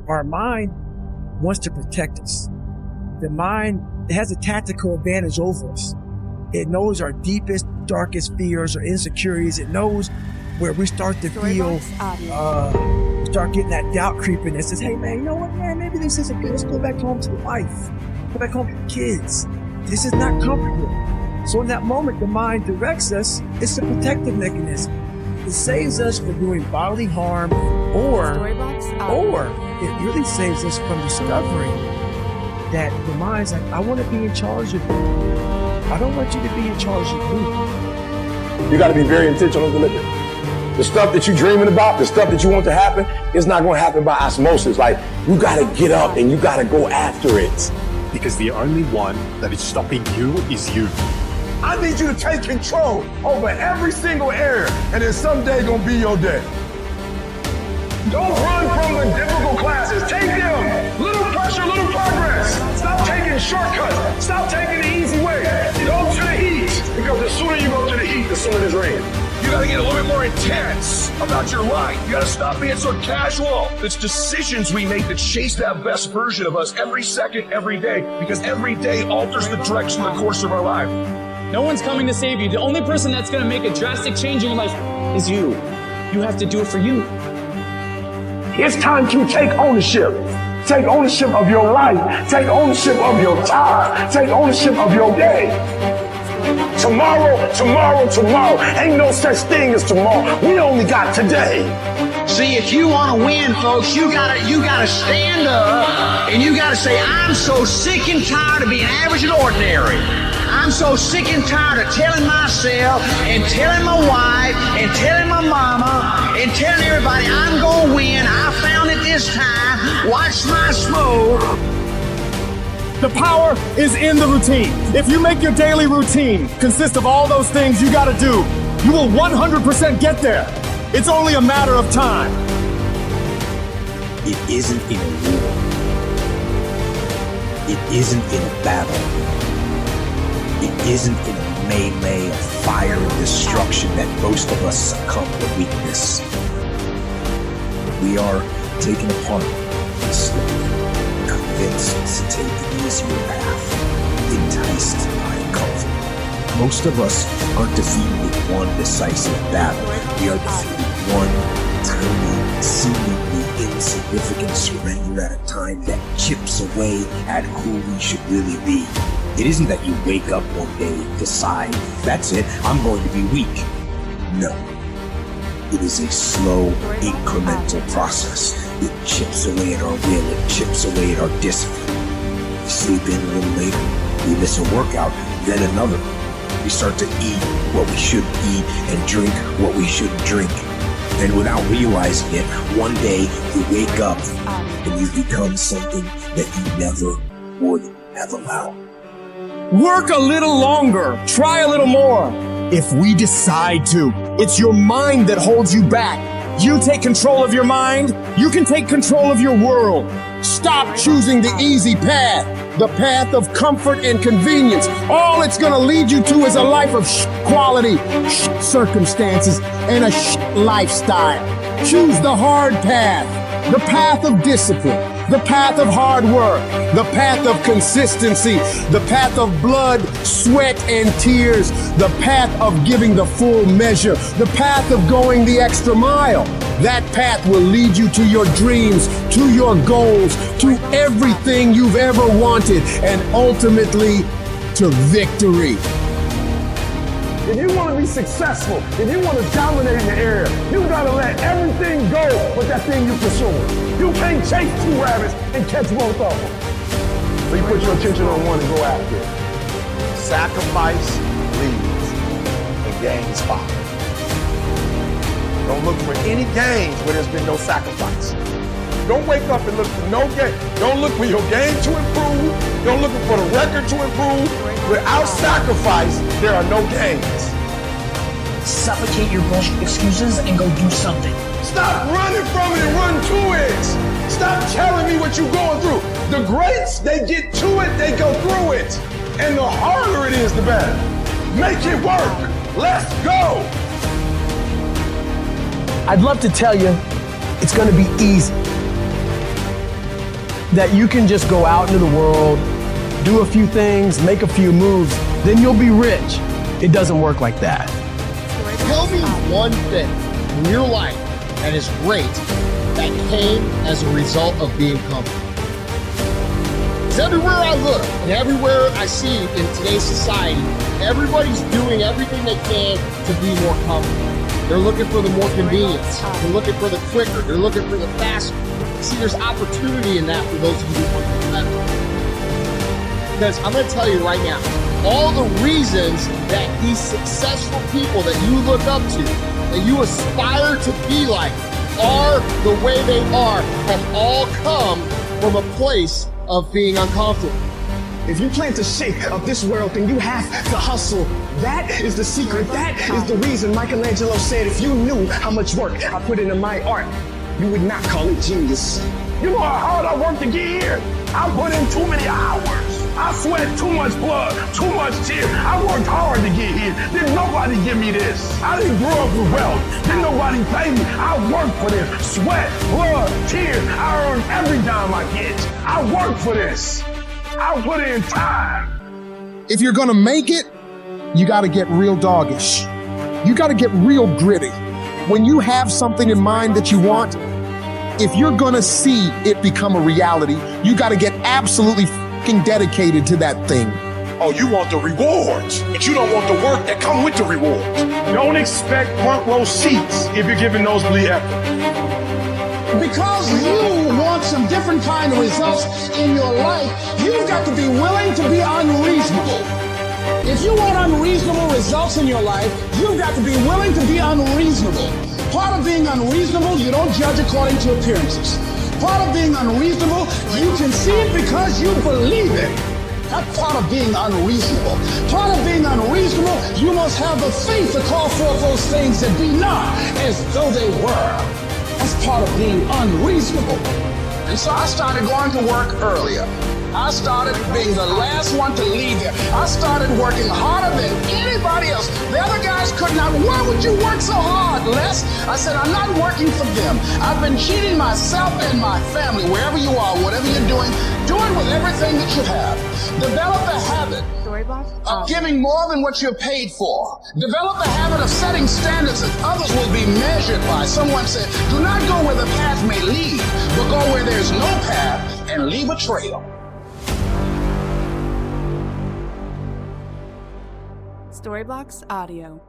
Our mind wants to protect us. The mind has a tactical advantage over us. It knows our deepest, darkest fears or insecurities. It knows where we start to feel, start getting that doubt creeping that says, hey man, you know what, man, maybe this isn't good. Let's go back home to the wife. Go back home to the kids. This is not comfortable. So in that moment, the mind directs us. It's a protective mechanism. It saves us from doing bodily harm, or it really saves us from discovering that the mind's like, I want to be in charge of you. I don't want you to be in charge of me. You got to be very intentional and deliberate. The stuff that you're dreaming about, the stuff that you want to happen, it's not going to happen by osmosis. Like, you got to get up and you got to go after it. Because the only one that is stopping you is you. I need you to take control over every single area, and then someday gonna be your day. Don't run from the difficult classes. Take them. Little pressure, little progress. Stop taking shortcuts. Stop taking the easy way. Go to the heat, because the sooner you go to the heat, the sooner there's rain. You gotta get a little bit more intense about your life. You gotta stop being so casual. It's decisions we make that chase that best version of us every second, every day, because every day alters the direction, the course of our life. No one's coming to save you. The only person that's going to make a drastic change in your life is you. You have to do it for you. It's time to take ownership. Take ownership of your life. Take ownership of your time. Take ownership of your day. Tomorrow. Ain't no such thing as tomorrow. We only got today. See, if you want to win, folks, you gotta stand up and you gotta say, I'm so sick and tired of being average and ordinary. I'm so sick and tired of telling myself and telling my wife and telling my mama and telling everybody I'm gonna win. I found it this time. Watch my smoke. The power is in the routine. If you make your daily routine consist of all those things you gotta do, you will 100% get there. It's only a matter of time. It isn't in a war. It isn't in a battle. It isn't in a melee of fire and destruction that most of us succumb to weakness. We are taken apart and slowly convinced to take the easier path, enticed by comfort. Most of us aren't defeated with one decisive battle. We are defeated one tiny, seemingly insignificant surrender at a time that chips away at who we should really be. It isn't that you wake up one day and decide, that's it, I'm going to be weak. No. It is a slow, incremental process. It chips away at our will, it chips away at our discipline. We sleep in a little later, we miss a workout, then another. We start to eat what we shouldn't eat and drink what we shouldn't drink. And without realizing it, one day you wake up and you become something that you never would have allowed. Work a little longer. Try a little more. If we decide to, it's your mind that holds you back. You take control of your mind, you can take control of your world. Stop choosing the easy path, the path of comfort and convenience. All it's gonna lead you to is a life of quality, circumstances, and a lifestyle. Choose the hard path, the path of discipline, the path of hard work, the path of consistency, the path of blood, sweat, and tears, the path of giving the full measure, the path of going the extra mile. That path will lead you to your dreams, to your goals, to everything you've ever wanted, and ultimately to victory. If you want to be successful, if you want to dominate in the area, you got to let everything go with that thing you're pursuing. You can't chase two rabbits and catch both of them. So you put your attention on one and go after it. Sacrifice leads and gains follow. Don't look for any gains where there's been no sacrifice. Don't wake up and look for no gain. Don't look for your game to improve. Don't look for the record to improve. Without sacrifice, there are no gains. Suffocate your bullshit excuses and go do something. Stop running from it and run to it. Stop telling me what you're going through. The greats, they get to it, they go through it. And the harder it is, the better. Make it work. Let's go. I'd love to tell you it's going to be easy. that you can just go out into the world, do a few things, make a few moves, then you'll be rich. It doesn't work like that. Tell me one thing in your life that is great that came as a result of being comfortable. Because everywhere I look and everywhere I see in today's society, everybody's doing everything they can to be more comfortable. They're looking for the more convenience. They're looking for the quicker. They're looking for the faster. See, there's opportunity in that for those of you who want to do better. Because I'm going to tell you right now, all the reasons that these successful people that you look up to, that you aspire to be like, are the way they are, have all come from a place of being uncomfortable. If you plan to shake up this world, then you have to hustle. That is the secret. That is the reason Michelangelo said, if you knew how much work I put into my art, you would not call it genius. You know how hard I worked to get here? I put in too many hours. I sweat too much blood, too much tears. I worked hard to get here. Didn't nobody give me this. I didn't grow up with wealth. Didn't nobody pay me. I worked for this. Sweat, blood, tears. I earned every dime I get. I worked for this. I put in time. If you're gonna make it, you gotta get real doggish. You gotta get real gritty. When you have something in mind that you want, if you're gonna see it become a reality, you gotta get absolutely fucking dedicated to that thing. Oh, you want the rewards, but you don't want the work that come with the rewards. Don't expect front row seats if you're giving nosebleed effort. Because you want some different kind of results in your life, you've got to be willing to be unreasonable. If you want unreasonable results in your life, you've got to be willing to be unreasonable. Part of being unreasonable, you don't judge according to appearances. Part of being unreasonable, you can see it because you believe it. That's part of being unreasonable. Part of being unreasonable, you must have the faith to call forth those things that be not as though they were. That's part of being unreasonable. And so I started going to work earlier. I started being the last one to leave here. I started working harder than anybody else. The other guys could not. Why would you work so hard, Les? I said, I'm not working for them. I've been cheating myself and my family. Wherever you are, whatever you're doing, do it with everything that you have. Develop a habit of giving more than what you're paid for. Develop a habit of setting standards that others will be measured by. Someone said, do not go where the path may lead, but go where there's no path and leave a trail. Storyblocks Audio.